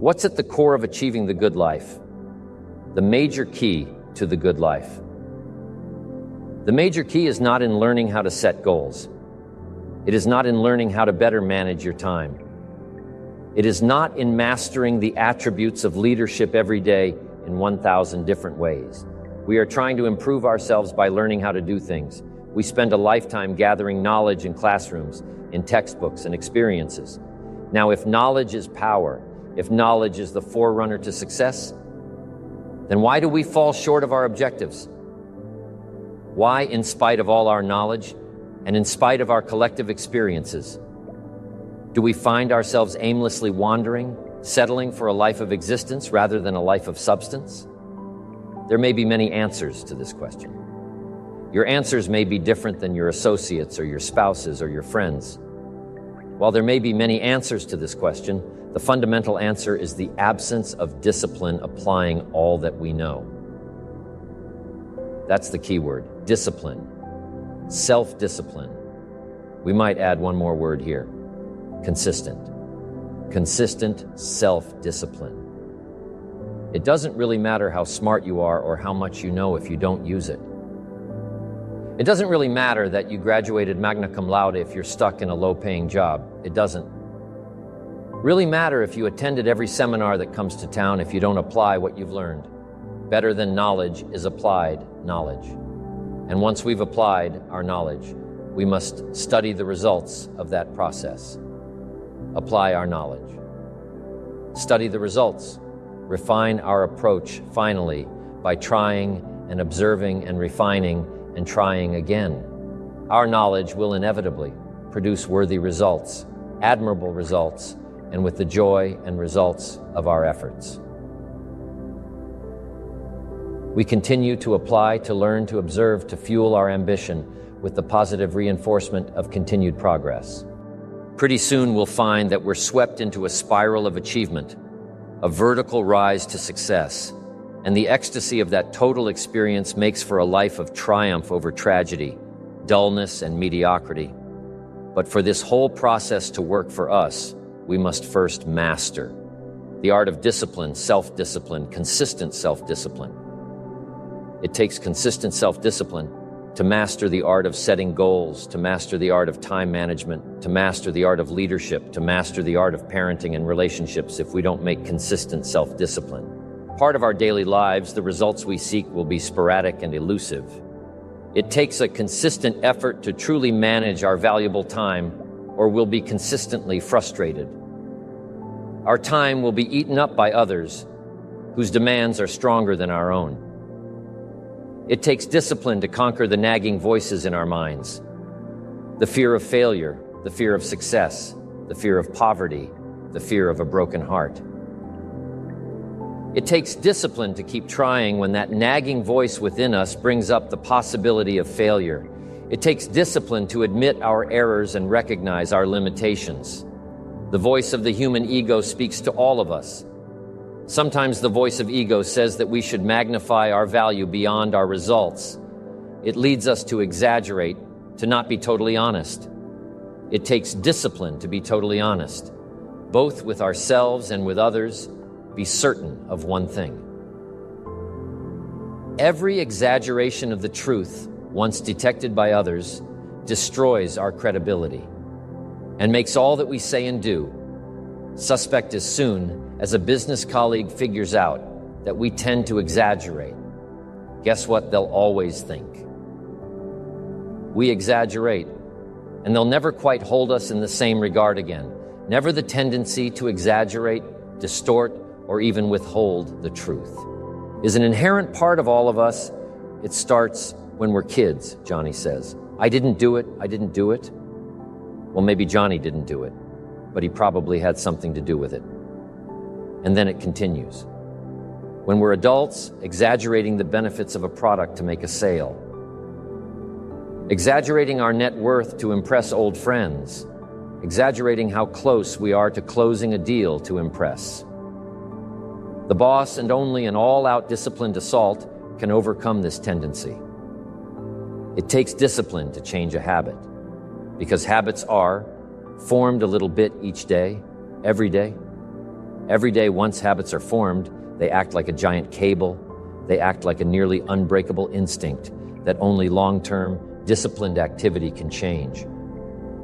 What's at the core of achieving the good life? The major key to the good life. The major key is not in learning how to set goals. It is not in learning how to better manage your time. It is not in mastering the attributes of leadership every day in 1,000 different ways. We are trying to improve ourselves by learning how to do things. We spend a lifetime gathering knowledge in classrooms, in textbooks and experiences. Now, if knowledge is power, if knowledge is the forerunner to success, then why do we fall short of our objectives? Why, in spite of all our knowledge and in spite of our collective experiences, do we find ourselves aimlessly wandering, settling for a life of existence rather than a life of substance? There may be many answers to this question. Your answers may be different than your associates or your spouses or your friends. While there may be many answers to this question, the fundamental answer is the absence of discipline applying all that we know. That's the key word, discipline, self-discipline. We might add one more word here, consistent. Consistent self-discipline. It doesn't really matter how smart you are or how much you know if you don't use it. It doesn't really matter that you graduated magna cum laude if you're stuck in a low-paying job. It doesn't really matter if you attended every seminar that comes to town if you don't apply what you've learned. Better than knowledge is applied knowledge. And once we've applied our knowledge, we must study the results of that process. Apply our knowledge. Study the results. Refine our approach finally by trying and observing and refining and trying again. Our knowledge will inevitably produce worthy results, admirable results, and with the joy and results of our efforts. We continue to apply, to learn, to observe, to fuel our ambition with the positive reinforcement of continued progress. Pretty soon we'll find that we're swept into a spiral of achievement, a vertical rise to success, and the ecstasy of that total experience makes for a life of triumph over tragedy, dullness, and mediocrity. But for this whole process to work for us, we must first master the art of discipline, self-discipline, consistent self-discipline. It takes consistent self-discipline to master the art of setting goals, to master the art of time management, to master the art of leadership, to master the art of parenting and relationships if we don't make consistent self-discipline. Part of our daily lives, the results we seek will be sporadic and elusive. It takes a consistent effort to truly manage our valuable time, or we'll be consistently frustrated. Our time will be eaten up by others whose demands are stronger than our own. It takes discipline to conquer the nagging voices in our minds. The fear of failure, the fear of success, the fear of poverty, the fear of a broken heart. It takes discipline to keep trying when that nagging voice within us brings up the possibility of failure. It takes discipline to admit our errors and recognize our limitations. The voice of the human ego speaks to all of us. Sometimes the voice of ego says that we should magnify our value beyond our results. It leads us to exaggerate, to not be totally honest. It takes discipline to be totally honest, both with ourselves and with others. Be certain of one thing. Every exaggeration of the truth, once detected by others, destroys our credibility and makes all that we say and do suspect as soon as a business colleague figures out that we tend to exaggerate. Guess what they'll always think? We exaggerate, and they'll never quite hold us in the same regard again. Never the tendency to exaggerate, distort, or even withhold the truth is an inherent part of all of us. It starts when we're kids, Johnny says. I didn't do it. Well, maybe Johnny didn't do it, but he probably had something to do with it. And then it continues. When we're adults, exaggerating the benefits of a product to make a sale. Exaggerating our net worth to impress old friends. Exaggerating how close we are to closing a deal to impress. The boss and only an all-out disciplined assault can overcome this tendency. It takes discipline to change a habit, because habits are formed a little bit each day, every day. Every day, once habits are formed, they act like a giant cable. They act like a nearly unbreakable instinct that only long-term, disciplined activity can change.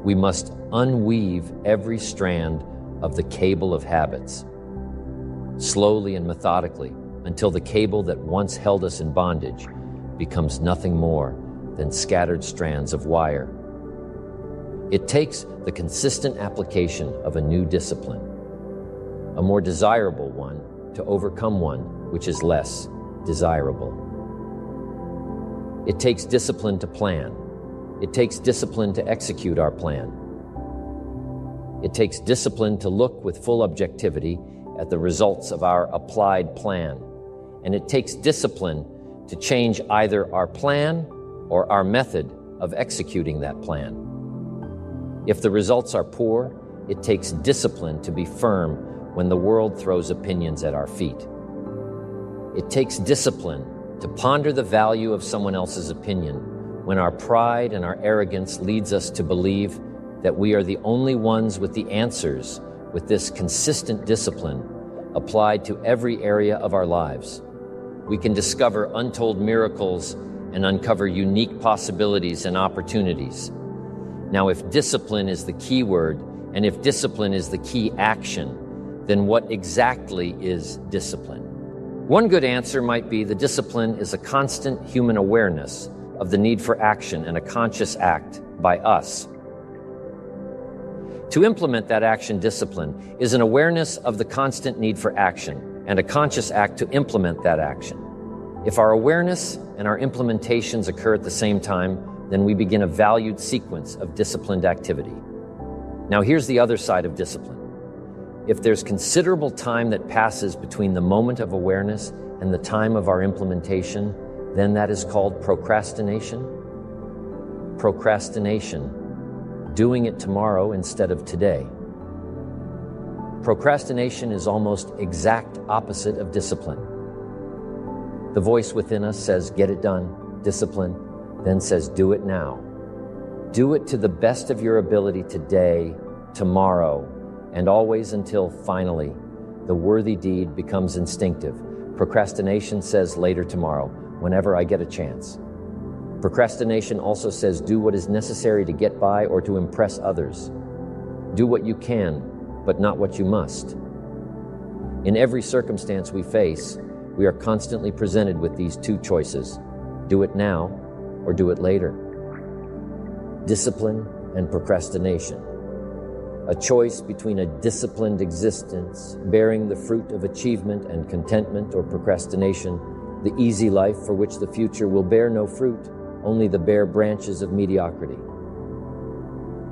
We must unweave every strand of the cable of habits, slowly and methodically, until the cable that once held us in bondage becomes nothing more than scattered strands of wire. It takes the consistent application of a new discipline, a more desirable one, to overcome one which is less desirable. It takes discipline to plan. It takes discipline to execute our plan. It takes discipline to look with full objectivity at the results of our applied plan. And it takes discipline to change either our plan or our method of executing that plan. If the results are poor, it takes discipline to be firm when the world throws opinions at our feet. It takes discipline to ponder the value of someone else's opinion when our pride and our arrogance leads us to believe that we are the only ones with the answers. With this consistent discipline applied to every area of our lives, we can discover untold miracles and uncover unique possibilities and opportunities. Now, if discipline is the key word, and if discipline is the key action, then what exactly is discipline? One good answer might be the discipline is a constant human awareness of the need for action and a conscious act by us. To implement that action, discipline is an awareness of the constant need for action and a conscious act to implement that action. If our awareness and our implementations occur at the same time, then we begin a valued sequence of disciplined activity. Now, here's the other side of discipline. If there's considerable time that passes between the moment of awareness and the time of our implementation, then that is called procrastination. Procrastination. Doing it tomorrow instead of today. Procrastination is almost exact opposite of discipline. The voice within us says, get it done. Discipline then says, do it now. Do it to the best of your ability today, tomorrow, and always until finally the worthy deed becomes instinctive. Procrastination says later tomorrow, whenever I get a chance. Procrastination also says do what is necessary to get by or to impress others. Do what you can, but not what you must. In every circumstance we face, we are constantly presented with these two choices. Do it now or do it later. Discipline and procrastination. A choice between a disciplined existence, bearing the fruit of achievement and contentment, or procrastination, the easy life for which the future will bear no fruit, only the bare branches of mediocrity.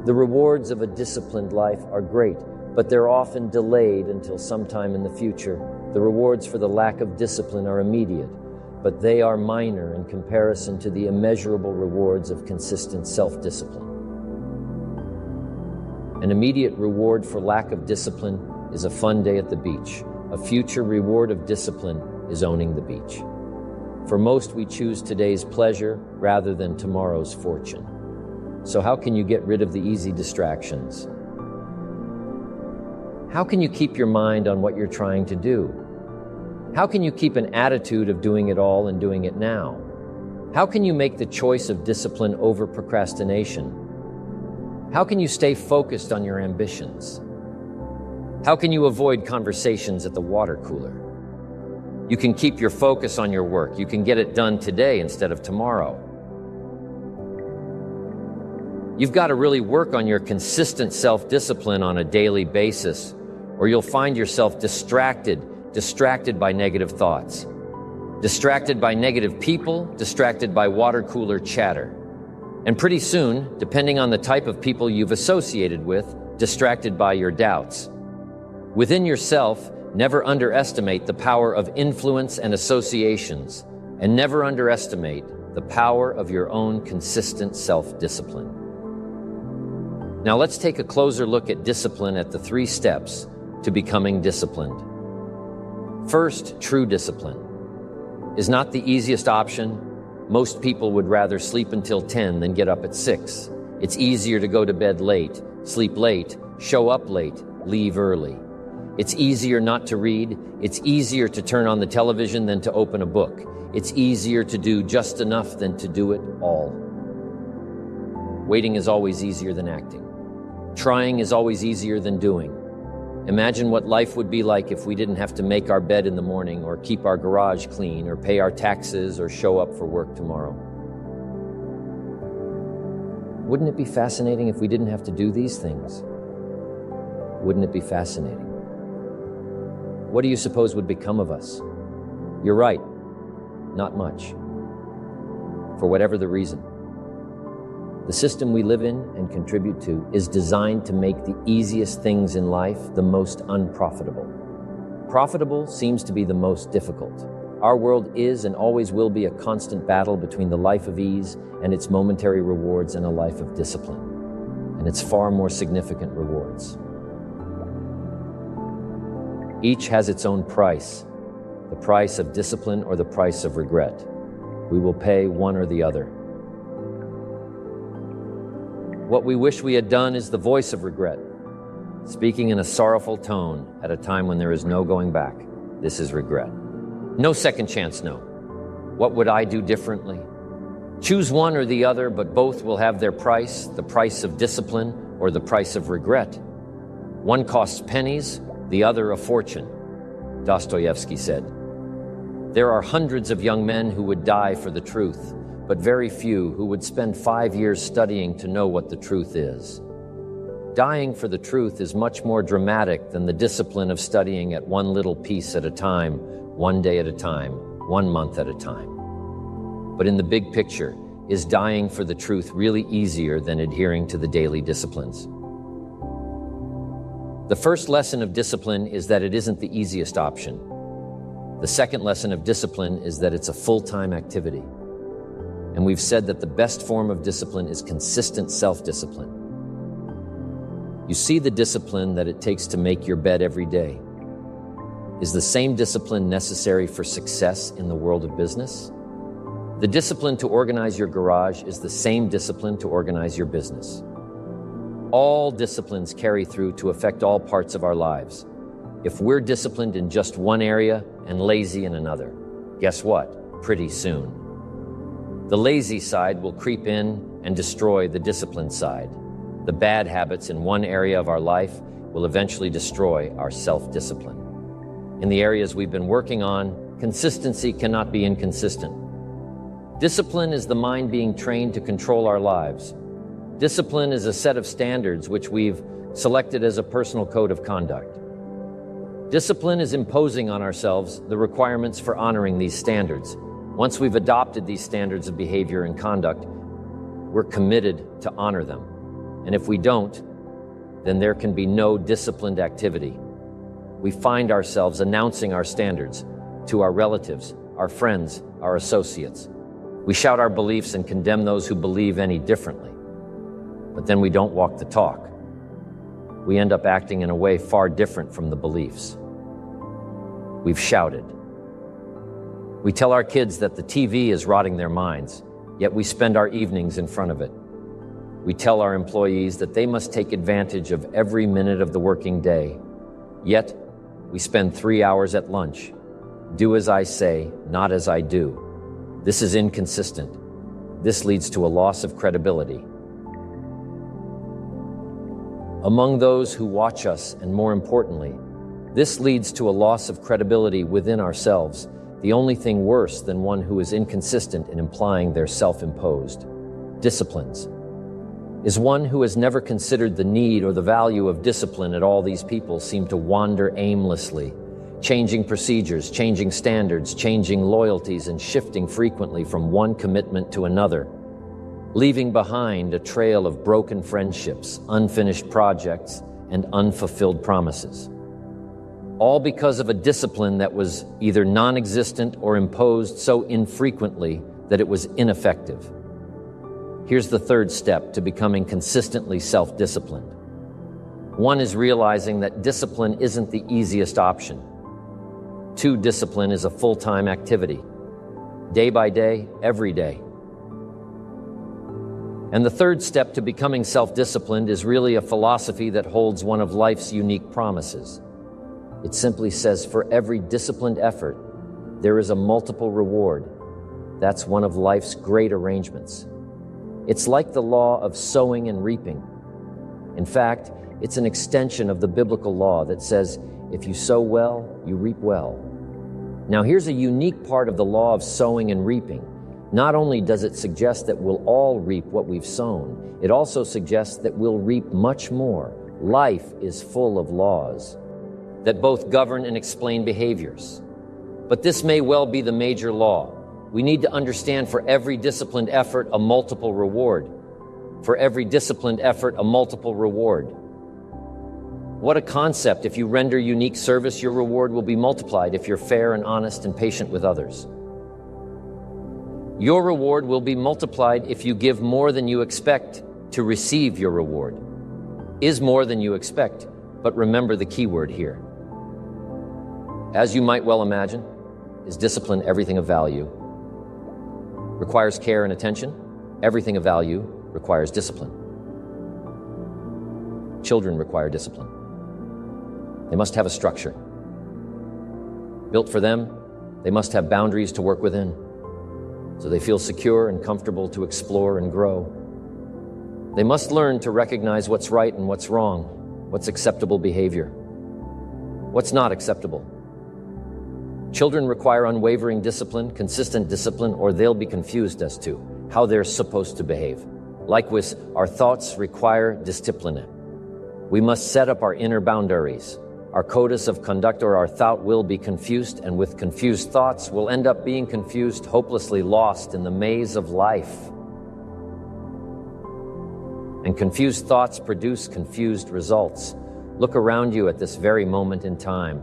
The rewards of a disciplined life are great, but they're often delayed until sometime in the future. The rewards for the lack of discipline are immediate, but they are minor in comparison to the immeasurable rewards of consistent self-discipline. An immediate reward for lack of discipline is a fun day at the beach. A future reward of discipline is owning the beach. For most, we choose today's pleasure rather than tomorrow's fortune. So how can you get rid of the easy distractions? How can you keep your mind on what you're trying to do? How can you keep an attitude of doing it all and doing it now? How can you make the choice of discipline over procrastination? How can you stay focused on your ambitions? How can you avoid conversations at the water cooler? You can keep your focus on your work. You can get it done today instead of tomorrow. You've got to really work on your consistent self-discipline on a daily basis, or you'll find yourself distracted by negative thoughts, distracted by negative people, distracted by water cooler chatter. And pretty soon, depending on the type of people you've associated with, distracted by your doubts. Within yourself, never underestimate the power of influence and associations, and never underestimate the power of your own consistent self-discipline. Now let's take a closer look at discipline at the 3 steps to becoming disciplined. First, true discipline is not the easiest option. Most people would rather sleep until 10 than get up at 6. It's easier to go to bed late, sleep late, show up late, leave early. It's easier not to read. It's easier to turn on the television than to open a book. It's easier to do just enough than to do it all. Waiting is always easier than acting. Trying is always easier than doing. Imagine what life would be like if we didn't have to make our bed in the morning, or keep our garage clean, or pay our taxes, or show up for work tomorrow. Wouldn't it be fascinating if we didn't have to do these things? Wouldn't it be fascinating? What do you suppose would become of us? You're right, not much. For whatever the reason. The system we live in and contribute to is designed to make the easiest things in life the most unprofitable. Profitable seems to be the most difficult. Our world is and always will be a constant battle between the life of ease and its momentary rewards and a life of discipline, and its far more significant rewards. Each has its own price, the price of discipline or the price of regret. We will pay one or the other. What we wish we had done is the voice of regret, speaking in a sorrowful tone at a time when there is no going back. This is regret. No second chance, no. What would I do differently? Choose one or the other, but both will have their price, the price of discipline or the price of regret. One costs pennies, the other a fortune, Dostoevsky said. There are hundreds of young men who would die for the truth, but very few who would spend 5 years studying to know what the truth is. Dying for the truth is much more dramatic than the discipline of studying at one little piece at a time, one day at a time, 1 month at a time. But in the big picture, is dying for the truth really easier than adhering to the daily disciplines? The first lesson of discipline is that it isn't the easiest option. The second lesson of discipline is that it's a full-time activity. And we've said that the best form of discipline is consistent self-discipline. You see, the discipline that it takes to make your bed every day is the same discipline necessary for success in the world of business. The discipline to organize your garage is the same discipline to organize your business. All disciplines carry through to affect all parts of our lives. If we're disciplined in just one area and lazy in another, guess what? Pretty soon, the lazy side will creep in and destroy the disciplined side. The bad habits in one area of our life will eventually destroy our self-discipline. In the areas we've been working on, consistency cannot be inconsistent. Discipline is the mind being trained to control our lives. Discipline is a set of standards which we've selected as a personal code of conduct. Discipline is imposing on ourselves the requirements for honoring these standards. Once we've adopted these standards of behavior and conduct, we're committed to honor them. And if we don't, then there can be no disciplined activity. We find ourselves announcing our standards to our relatives, our friends, our associates. We shout our beliefs and condemn those who believe any differently. But then we don't walk the talk. We end up acting in a way far different from the beliefs. We've shouted. We tell our kids that the TV is rotting their minds, yet we spend our evenings in front of it. We tell our employees that they must take advantage of every minute of the working day, yet we spend 3 hours at lunch. Do as I say, not as I do. This is inconsistent. This leads to a loss of credibility among those who watch us, and more importantly, this leads to a loss of credibility within ourselves, the only thing worse than one who is inconsistent in implying their self-imposed disciplines. Is one who has never considered the need or the value of discipline at all. These people seem to wander aimlessly, changing procedures, changing standards, changing loyalties, and shifting frequently from one commitment to another, leaving behind a trail of broken friendships, unfinished projects, and unfulfilled promises. All because of a discipline that was either non-existent or imposed so infrequently that it was ineffective. Here's the third step to becoming consistently self-disciplined. One is realizing that discipline isn't the easiest option. 2, discipline is a full-time activity, day by day, every day. And the third step to becoming self-disciplined is really a philosophy that holds one of life's unique promises. It simply says, for every disciplined effort, there is a multiple reward. That's one of life's great arrangements. It's like the law of sowing and reaping. In fact, it's an extension of the biblical law that says, if you sow well, you reap well. Now, here's a unique part of the law of sowing and reaping. Not only does it suggest that we'll all reap what we've sown, it also suggests that we'll reap much more. Life is full of laws that both govern and explain behaviors. But this may well be the major law. We need to understand for every disciplined effort, a multiple reward. For every disciplined effort, a multiple reward. What a concept. If you render unique service, your reward will be multiplied if you're fair and honest and patient with others. Your reward will be multiplied if you give more than you expect to receive your reward. Is more than you expect, but remember the key word here. As you might well imagine, is discipline everything of value? Requires care and attention? Everything of value requires discipline. Children require discipline. They must have a structure. Built for them, they must have boundaries to work within, so they feel secure and comfortable to explore and grow. They must learn to recognize what's right and what's wrong, what's acceptable behavior, what's not acceptable. Children require unwavering discipline, consistent discipline, or they'll be confused as to how they're supposed to behave. Likewise, our thoughts require discipline. We must set up our inner boundaries. Our codes of conduct or our thought will be confused, and with confused thoughts, we'll end up being confused, hopelessly lost in the maze of life. And confused thoughts produce confused results. Look around you at this very moment in time.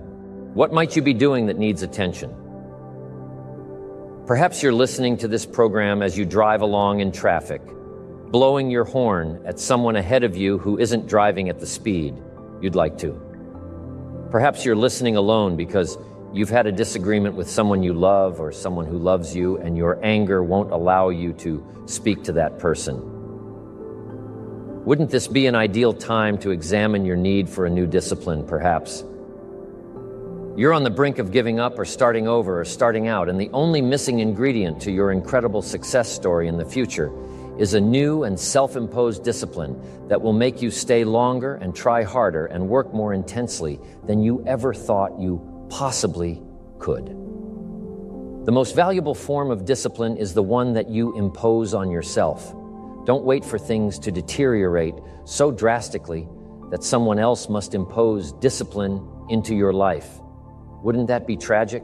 What might you be doing that needs attention? Perhaps you're listening to this program as you drive along in traffic, blowing your horn at someone ahead of you who isn't driving at the speed you'd like to. Perhaps you're listening alone because you've had a disagreement with someone you love or someone who loves you, and your anger won't allow you to speak to that person. Wouldn't this be an ideal time to examine your need for a new discipline, perhaps? You're on the brink of giving up or starting over or starting out, and the only missing ingredient to your incredible success story in the future is a new and self-imposed discipline that will make you stay longer and try harder and work more intensely than you ever thought you possibly could. The most valuable form of discipline is the one that you impose on yourself. Don't wait for things to deteriorate so drastically that someone else must impose discipline into your life. Wouldn't that be tragic?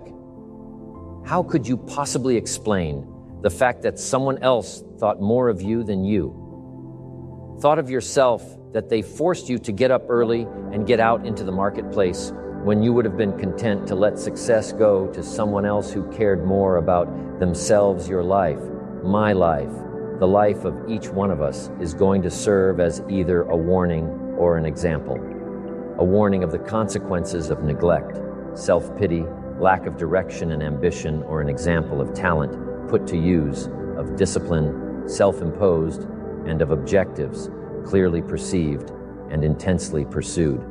How could you possibly explain the fact that someone else thought more of you than you? Thought of yourself that they forced you to get up early and get out into the marketplace when you would have been content to let success go to someone else who cared more about themselves. Your life, my life, the life of each one of us is going to serve as either a warning or an example. A warning of the consequences of neglect, self-pity, lack of direction and ambition, or an example of talent put to use, of discipline, self-imposed, and of objectives clearly perceived and intensely pursued.